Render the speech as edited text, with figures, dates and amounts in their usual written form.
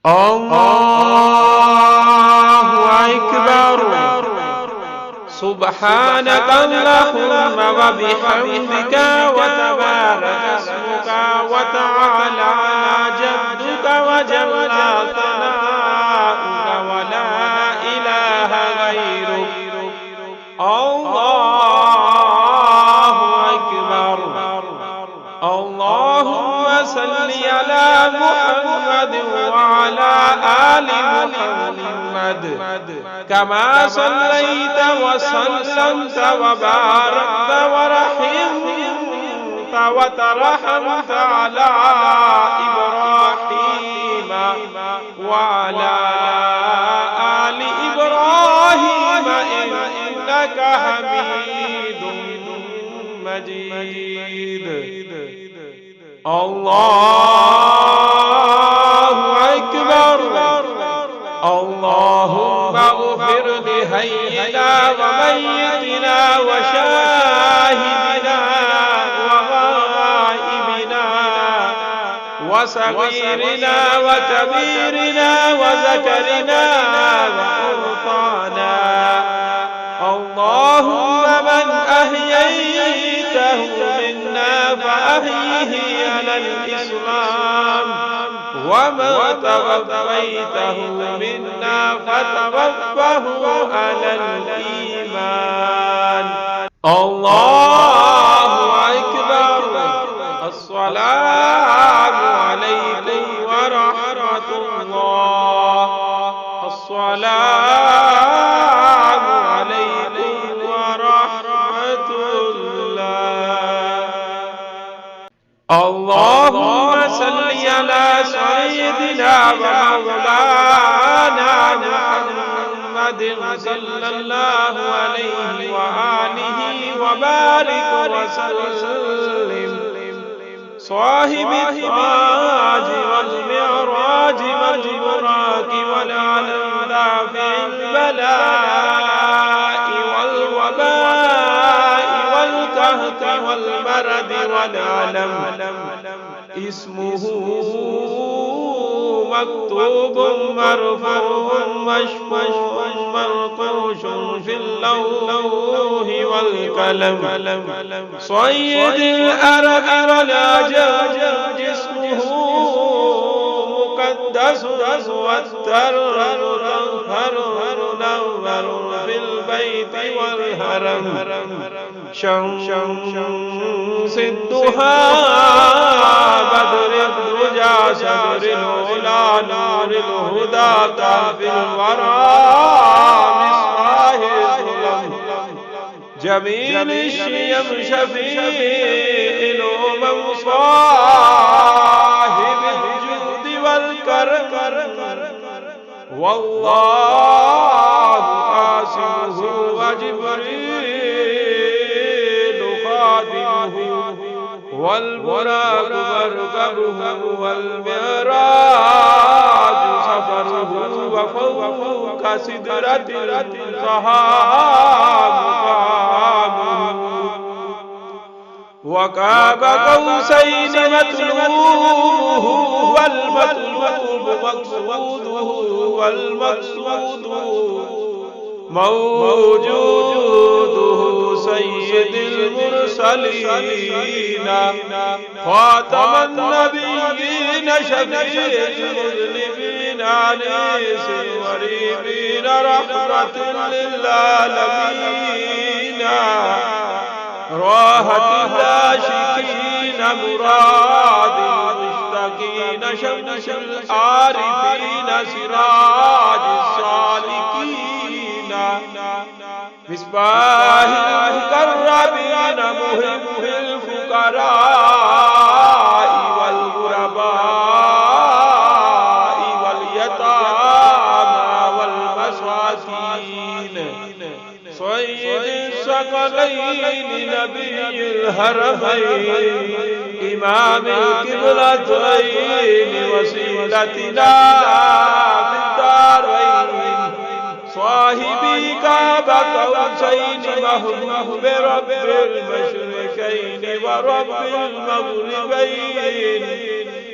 Allahu Akbar. Subhanaka Allahumma wa bihamdika wa tabaraka ismuka wa ta'ala jadduka wa jalla thana'uka wa la ilaha ghayruk. Allahu Akbar. Allahumma salli ala Muhammad wa ala ali Muhammad kama sallaita wa sallamta wa barakta wa rahimta wa tarhamta ala Ibrahim wa ala ali Ibrahim innaka Hamidum Majid. Allahu Akbar. Allahumma ighfir li hayyina wa mayyitina wa shahidina wa ghaibina wa saghirina wa kabirina wa zakarina wa untana. Allahumma man ahyaytahu minna fa ahyihi ala al-islam ومن توفيته منا فتوفه على الإيمان. الله أكبر. السلام عليكم ورحمة الله. السلام عليكم ورحمة الله. اللهم صل على سيدنا ومولانا محمد صلى الله عليه وآله وبارك وسلم صاحب التاج والمعراج والبراق والعلم دافع البلاء والوباء والقهط والمرض والعلم اسمه مكتوب مرفوع مشفوع منقوش في اللوح والقلم صيد الأرض والعجم جسمه مقدس والتر نور في البيت والهرم شمس الضحى بدر الدجى صدر العلا نور الهدى كافي الورى مصباح الظلم جميل الشيم شفيع الأمم صاحب الجود والكرم والله عاصمه وجبريل خادمه والبراق مركبه والمعراج سفره وفوق سدرة الانتهى مقامه وقاب قوسين مطلوبه والمطلوب مقصوده والمقصود موجوده سيد المرسلين خاتم النبيين شفيع المذنبين انيس الغريبين رحمة للعالمين راحة العاشقين مراد المشتاقين شمس العارفين سراج السالكين مصباح المقربين مهم الفقراء والغرباء واليتامى والمساكين سيد الثقلين نبي الحرمين إمام القبلتين وسيلتنا في الدارين صاحبي كعب قوسين محبوب رب المشرقين ورب المغربين